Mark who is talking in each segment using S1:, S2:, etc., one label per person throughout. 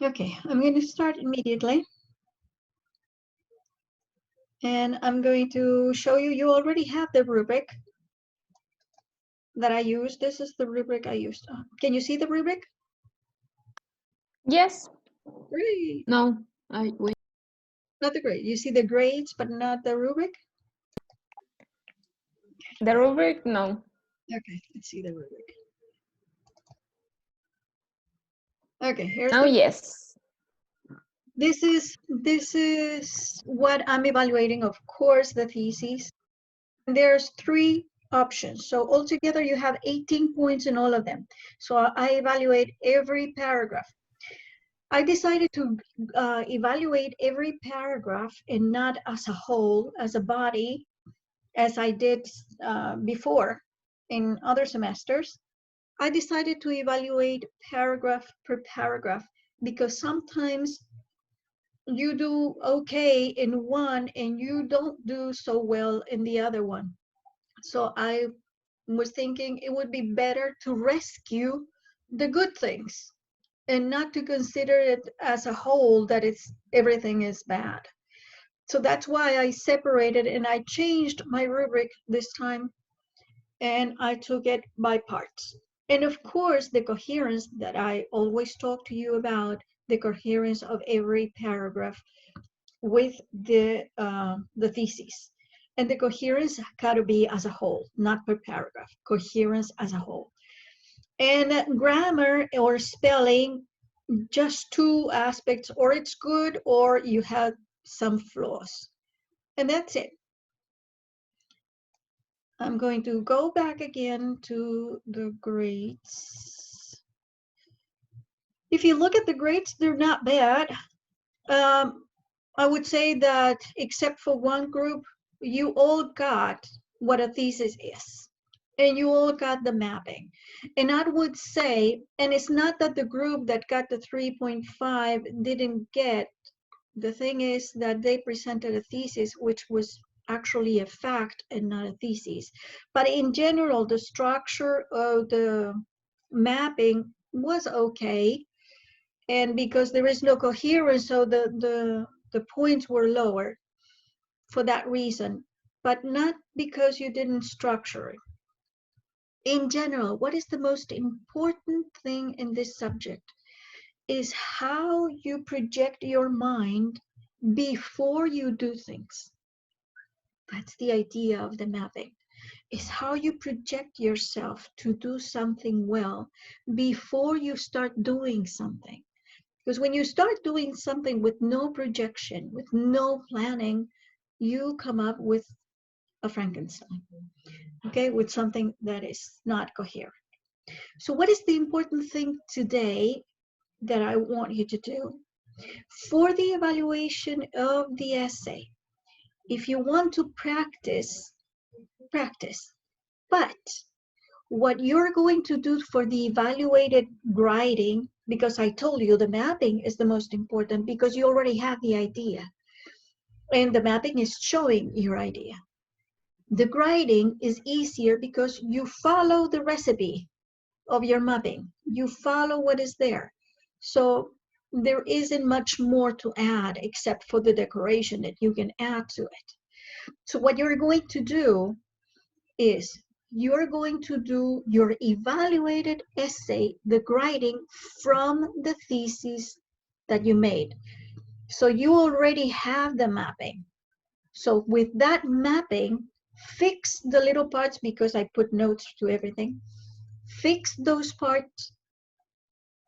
S1: Okay, I'm going to start immediately. And I'm going to show you, you already have the rubric that I used. This is the rubric I used. Can you see the rubric?
S2: Yes.
S1: Great.
S2: No. I wait.
S1: Not the grade. You see the grades, but not the rubric?
S2: The rubric? No.
S1: Okay, let's see the rubric. Okay, here's
S2: Oh,
S1: the.
S2: yes.
S1: This is what I'm evaluating, of course, the thesis. There's 3 options. So altogether you have 18 points in all of them. So I evaluate every paragraph. I decided to evaluate every paragraph and not as a whole, as a body, as I did before in other semesters. I decided to evaluate paragraph per paragraph because sometimes you do okay in one and you don't do so well in the other one. So I was thinking it would be better to rescue the good things and not to consider it as a whole that it's everything is bad. So that's why I separated and I changed my rubric this time and I took it by parts. And of course, the coherence that I always talk to you about, the coherence of every paragraph with the thesis. And the coherence got to be as a whole, not per paragraph, coherence as a whole. And grammar or spelling, just 2 aspects, or it's good or you have some flaws. And that's it. I'm going to go back again to the grades. If you look at the grades, they're not bad. I would say that except for one group, you all got what a thesis is. And you all got the mapping. And I would say, and it's not that the group that got the 3.5 didn't get, the thing is that they presented a thesis which was actually a fact and not a thesis. But in general, the structure of the mapping was okay. And because there is no coherence, so the points were lower for that reason, but not because you didn't structure it. In general, what is the most important thing in this subject is how you project your mind before you do things. That's the idea of the mapping, is how you project yourself to do something well before you start doing something. Because when you start doing something with no projection, with no planning, you come up with a Frankenstein, okay, with something that is not coherent. So what is the important thing today that I want you to do? For the evaluation of the essay, if you want to practice, practice. But what you're going to do for the evaluated writing, because I told you the mapping is the most important because you already have the idea. And the mapping is showing your idea. The grading is easier because you follow the recipe of your mapping. You follow what is there. So there isn't much more to add except for the decoration that you can add to it. So what you're going to do is you're going to do your evaluated essay, the grading from the thesis that you made. So you already have the mapping. So with that mapping, fix the little parts because I put notes to everything. Fix those parts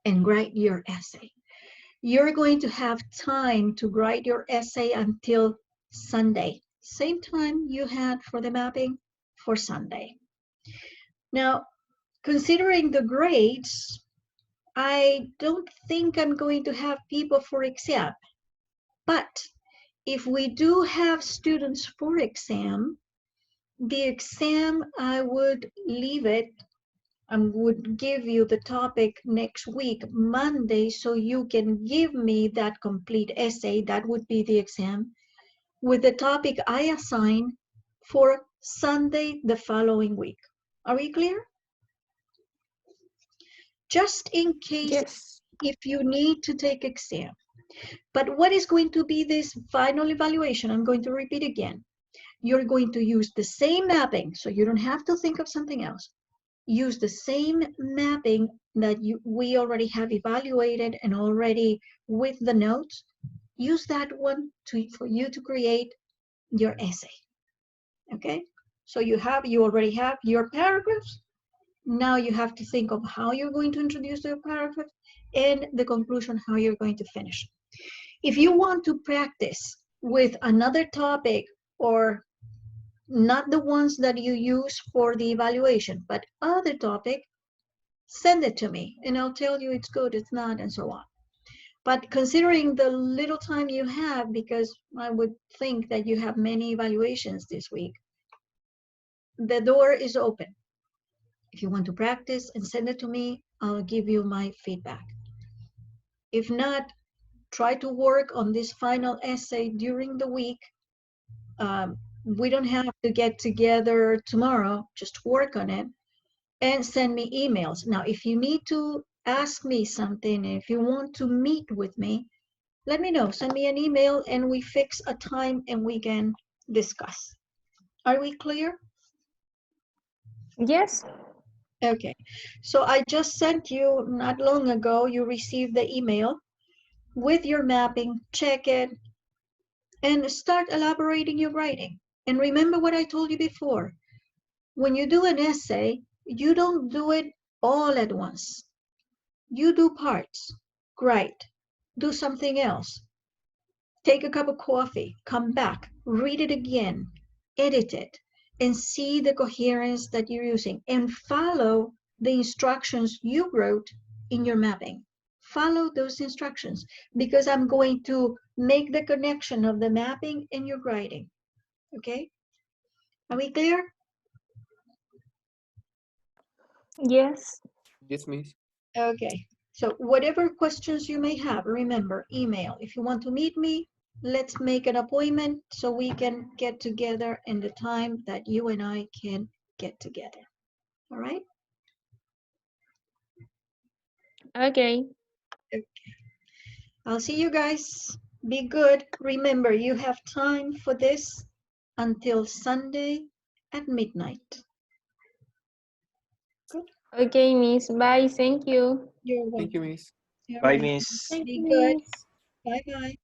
S1: and write your essay. You're going to have time to write your essay until Sunday. Same time you had for the mapping for Sunday. Now, considering the grades, I don't think I'm going to have people for exam. But if we do have students for exam, the exam, I would leave it. I would give you the topic next week, Monday, so you can give me that complete essay. That would be the exam with the topic I assign for Sunday the following week. Are we clear? Just in case
S2: Yes.
S1: if you need to take exam. But what is going to be this final evaluation? I'm going to repeat again. You're going to use the same mapping, so you don't have to think of something else. Use the same mapping that we already have evaluated and already with the notes. Use that one for you to create your essay. Okay? So you already have your paragraphs. Now you have to think of how you're going to introduce your paragraph and the conclusion, how you're going to finish. If you want to practice with another topic or not the ones that you use for the evaluation, but other topic, send it to me and I'll tell you it's good, it's not, and so on. But considering the little time you have, because I would think that you have many evaluations this week, the door is open. If you want to practice and send it to me, I'll give you my feedback. If not, try to work on this final essay during the week. We don't have to get together tomorrow, just work on it and send me emails. Now, if you need to ask me something, if you want to meet with me, let me know. Send me an email and we fix a time and we can discuss. Are we clear?
S2: Yes.
S1: Okay. So I just sent you not long ago, you received the email with your mapping. Check it and start elaborating your writing. And remember what I told you before. When you do an essay, you don't do it all at once. You do parts. Great. Do something else. Take a cup of coffee, come back, read it again, edit it, and see the coherence that you're using, and follow the instructions you wrote in your mapping. Follow those instructions, because I'm going to make the connection of the mapping and your writing. Okay? Are we clear?
S2: Yes.
S3: Yes, Miss.
S1: Okay. So whatever questions you may have, remember, email. If you want to meet me, let's make an appointment so we can get together in the time that you and I can get together. All right?
S2: Okay.
S1: Okay. I'll see you guys. Be good. Remember, you have time for this until Sunday at midnight. Good.
S2: Okay, Miss. Bye. Thank you.
S1: You're
S3: Thank you,
S1: welcome.
S3: Miss.
S1: All
S4: Bye,
S1: right.
S4: Miss.
S2: Thank
S1: Be
S2: you,
S1: good.
S2: Miss.
S1: Bye-bye.